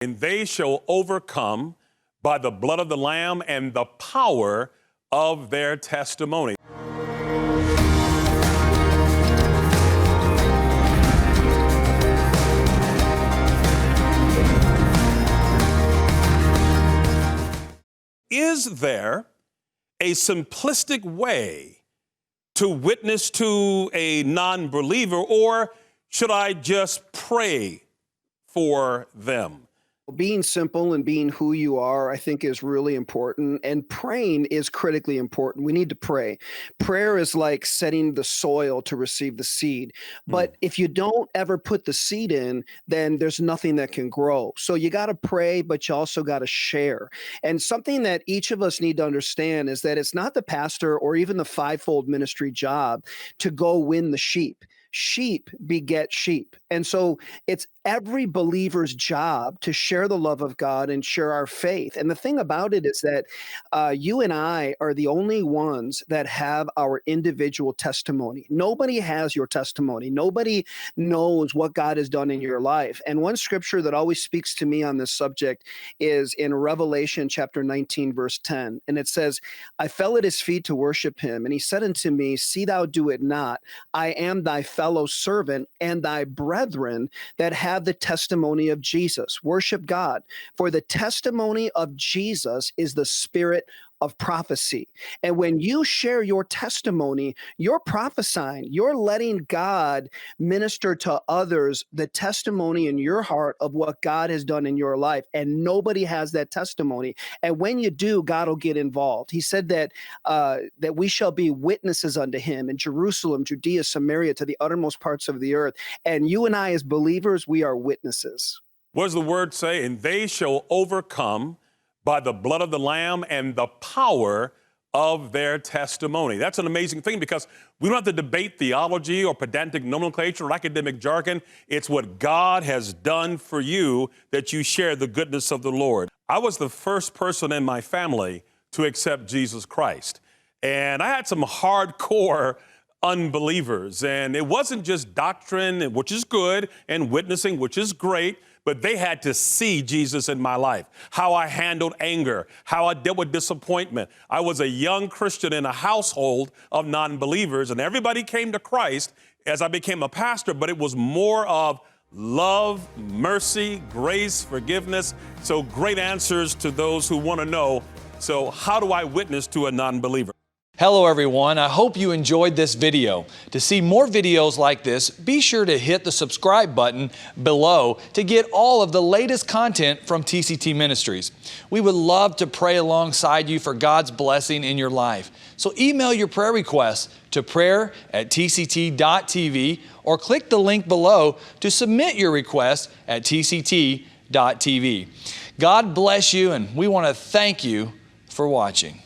And they shall overcome by the blood of the Lamb and the power of their testimony. Is there a simplistic way to witness to a non-believer, or should I just pray for them? Being simple and being who you are, I think, is really important. And praying is critically important. We need to pray. Prayer is like setting the soil to receive the seed. But if you don't ever put the seed in, then there's nothing that can grow. So you got to pray, but you also got to share. And something that each of us need to understand is that it's not the pastor or even the fivefold ministry job to go win the sheep. Sheep beget sheep. And so it's every believer's job to share the love of God and share our faith. And the thing about it is that you and I are the only ones that have our individual testimony. Nobody has your testimony. Nobody knows what God has done in your life. And one scripture that always speaks to me on this subject is in Revelation chapter 19, verse 10. And it says, I fell at his feet to worship him. And he said unto me, see thou do it not. I am thy fellow servant and thy brethren that have the testimony of Jesus. Worship God. For the testimony of Jesus is the spirit of prophecy. And when you share your testimony, you're prophesying, you're letting God minister to others the testimony in your heart of what God has done in your life. And nobody has that testimony. And when you do, God will get involved. He said that that we shall be witnesses unto him in Jerusalem, Judea, Samaria, to the uttermost parts of the earth. And you and I as believers, we are witnesses. What does the word say? And they shall overcome by the blood of the Lamb and the power of their testimony. That's an amazing thing, because we don't have to debate theology or pedantic nomenclature or academic jargon. It's what God has done for you that you share the goodness of the Lord. I was the first person in my family to accept Jesus Christ. And I had some hardcore unbelievers. And it wasn't just doctrine, which is good, and witnessing, which is great, but they had to see Jesus in my life, how I handled anger, how I dealt with disappointment. I was a young Christian in a household of non-believers, and everybody came to Christ as I became a pastor, but it was more of love, mercy, grace, forgiveness. So great answers to those who want to know, so how do I witness to a non-believer? Hello everyone, I hope you enjoyed this video. To see more videos like this, be sure to hit the subscribe button below to get all of the latest content from TCT Ministries. We would love to pray alongside you for God's blessing in your life. So email your prayer requests to prayer@tct.tv or click the link below to submit your request at tct.tv. God bless you, and we want to thank you for watching.